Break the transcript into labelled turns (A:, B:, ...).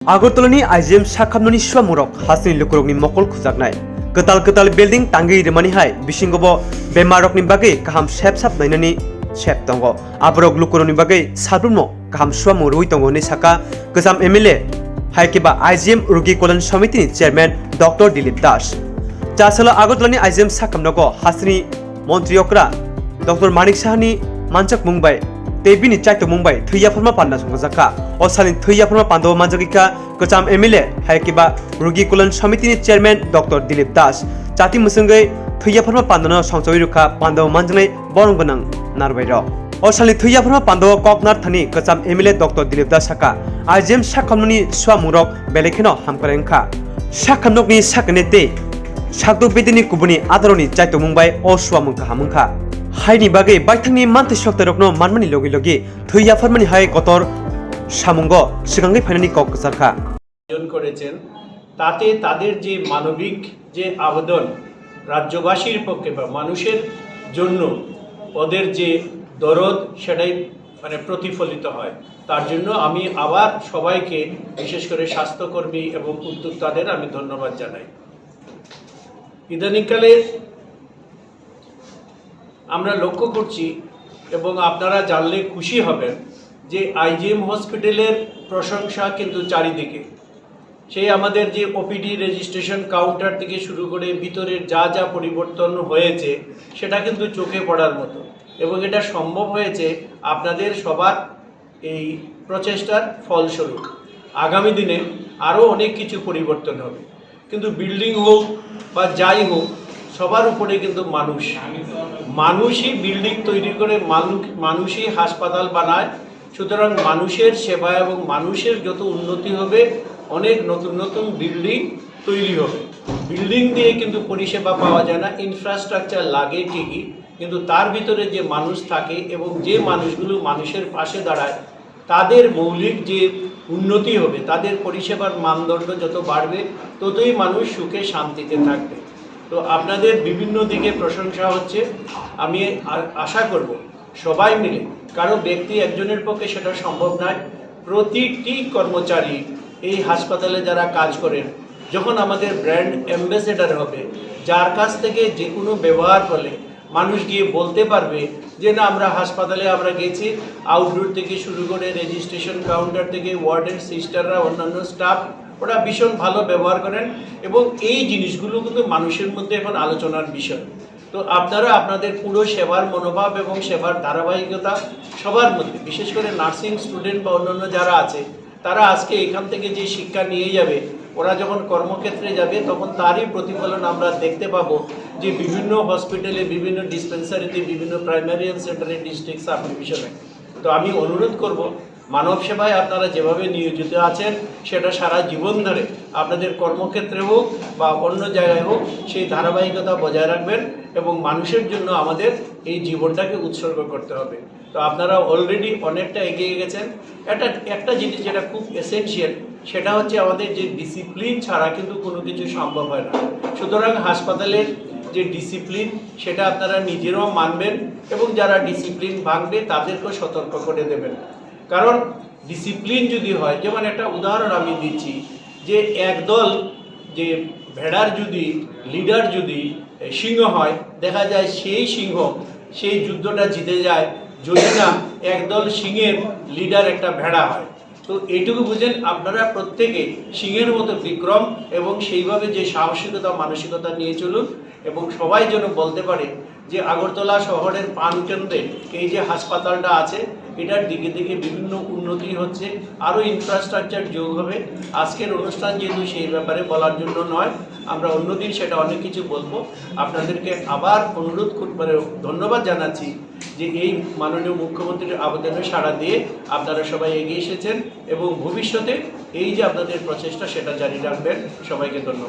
A: Agortolani IGM Sakhamnogo Swrwmung Hasni Lukurokni Mokol Khujaknai Ketal building Tangi Remani Hai Bisingobo Bemarokni Bagai Kaham Sep Nainani Sep Tongo Aborok Lukurokni Bagai Salbrumo Kaham Swrwmung Rui Tongo ni Saka Kesam MLA Haikiba IGM Rugi Kolan Samiti Chairman Dr. Dilip Das Chasala Agortolani IGM Sakhamnogo Hasni Montriokra Dr. Manik Sahani Chaitokmungbai Tebini Chaitokmungbai Thwi Forma Panda Songzaka Osalin Thwi Forma Pando Manjagika Kecham MLA Haikiba Rugi Kolan Samiti Chairman Dr. Dilip Das Chati Musungai Thwi Forma Pandana Songsoiruka Pando Manjangai Borongbanang Narbairo Osalin Thwi Forma Pando Koknar Thani Kecham MLA Dr. Dilip Das Saka IGM Sakhamnogo Swrwmung Belekino Hamkarengkha Sakhamnogni Sakanete Sakdo Bedini Kubuni Adaroni Chaitokmungbai O Swrwmung Hamungkha Haini Bagai Baitangni Manti Shokterokno Manmani Logi Thwi Formani Hai Kotor Samungo Sikangai Phainani Kok Sarkha
B: করেছেন তাতে তাদের যে মানবিক যে আবেদন রাজ্যবাসীর পক্ষে বা মানুষের জন্য ওদের যে দরদ সেটাই প্রতিফলিত হয় তার জন্য আমি আবার সবাইকে বিশেষ করে স্বাস্থ্যকর্মী এবং উদ্যোক্তাদের আমি ধন্যবাদ জানাই ইদানিংকালে আমরা লক্ষ্য করছি এবং আপনারা জানলে খুশি হবেন যে IGM হসপিটালের প্রশংসা কিন্তু চারিদিকে সেই আমাদের যে ওপিডি রেজিস্ট্রেশন কাউন্টার থেকে শুরু করে ভিতরের যা পরিবর্তন হয়েছে সেটা কিন্তু চোখে পড়ার মতো এবং এটা সম্ভব হয়েছে আপনাদের সবার এই প্রচেষ্টার ফলস্বরূপ আগামী দিনে আরও অনেক কিছু পরিবর্তন হবে কিন্তু বিল্ডিং হোক বা যাই হোক সবার উপরে কিন্তু মানুষই বিল্ডিং তৈরি করে মানুষই হাসপাতাল বানায় সুতরাং মানুষের সেবা এবং মানুষের যত উন্নতি হবে অনেক নতুন বিল্ডিং তৈরি হবে বিল্ডিং দিয়ে কিন্তু পরিষেবা পাওয়া যায় না ইনফ্রাস্ট্রাকচার লাগে ঠিকই কিন্তু তার ভিতরে যে মানুষ থাকে এবং যে মানুষগুলো মানুষের পাশে দাঁড়ায় তাদের মৌলিক যে উন্নতি হবে তাদের পরিষেবার মানদণ্ড যত বাড়বে ততই মানুষ সুখে শান্তিতে থাকবে তো আপনাদের বিভিন্ন দিকে প্রশংসা হচ্ছে আমি আশা করব সবাই মিলে কারো ব্যক্তি একজনের পক্ষে সেটা সম্ভব নয় প্রতিটি কর্মচারী এই হাসপাতালে যারা কাজ করেন যখন আমাদের ব্র্যান্ড অ্যাম্বাসেডর হবে যার কাছ থেকে যে কোনো ব্যবহার হলে মানুষ গিয়ে বলতে পারবে যে না আমরা হাসপাতালে আমরা গেছি আউটডোর থেকে শুরু করে রেজিস্ট্রেশন কাউন্টার থেকে ওয়ার্ডের সিস্টাররা অন্যান্য স্টাফ ওরা ভীষণ ভালো ব্যবহার করেন এবং এই জিনিসগুলো কিন্তু মানুষের মধ্যে এখন আলোচনার বিষয় তো আপনারা আপনাদের পুরো সেবার মনোভাব এবং সেবার ধারাবাহিকতা সবার মধ্যে বিশেষ করে নার্সিং স্টুডেন্ট বা অন্যান্য যারা আছে তারা আজকে এখান থেকে যে শিক্ষা নিয়ে যাবে ওরা যখন কর্মক্ষেত্রে যাবে তখন তারই প্রতিফলন আমরা দেখতে পাবো যে বিভিন্ন হসপিটালে বিভিন্ন ডিসপেন্সারিতে বিভিন্ন প্রাইমারি হেলথ সেন্টারে ডিস্ট্রিক্ট সাব ডিভিশনে তো আমি অনুরোধ করব মানব সেবায় আপনারা যেভাবে নিয়োজিত আছেন সেটা সারা জীবন ধরে আপনাদের কর্মক্ষেত্রে হোক বা অন্য জায়গায় হোক সেই ধারাবাহিকতা বজায় রাখবেন এবং মানুষের জন্য আমাদের এই জীবনটাকে উৎসর্গ করতে হবে তো আপনারা অলরেডি অনেকটা এগিয়ে গেছেন একটা জিনিস যেটা খুব এসেনশিয়াল সেটা হচ্ছে আমাদের যে ডিসিপ্লিন ছাড়া কিন্তু কোনো কিছু সম্ভব হয় না সুতরাং হাসপাতালের যে ডিসিপ্লিন সেটা আপনারা নিজেরাও মানবেন এবং যারা ডিসিপ্লিন ভাঙবে তাদেরকেও সতর্ক করে দেবেন কারণ ডিসিপ্লিন যদি হয় যেমন একটা উদাহরণ আমি দিচ্ছি যে একদল যে ভেড়ার যদি লিডার যদি সিংহ হয় দেখা যায় সেই সিংহ সেই যুদ্ধটা জিতে যায় যদি না একদল সিংহের লিডার একটা ভেড়া হয় তো এইটুকু বুঝেন আপনারা প্রত্যেকে সিংহের মতো বিক্রম এবং সেইভাবে যে সাহসিকতা মানসিকতা নিয়ে চলুন এবং সবাই যেন বলতে পারে যে আগরতলা শহরের প্রাণকেন্দ্রে এই যে হাসপাতালটা আছে এটার দিকে বিভিন্ন উন্নতি হচ্ছে আরও ইনফ্রাস্ট্রাকচার যোগ হবে আজকের অনুষ্ঠান যেহেতু সেই ব্যাপারে বলার জন্য নয় আমরা অন্যদিন সেটা অনেক কিছু বলবো আপনাদেরকে আবার অনুরোধ ধন্যবাদ জানাচ্ছি যে এই মাননীয় মুখ্যমন্ত্রীর আবেদনে সাড়া দিয়ে আপনারা সবাই এগিয়ে এসেছেন এবং ভবিষ্যতে এই যে আপনাদের প্রচেষ্টা সেটা জারি রাখবেন সবাইকে ধন্যবাদ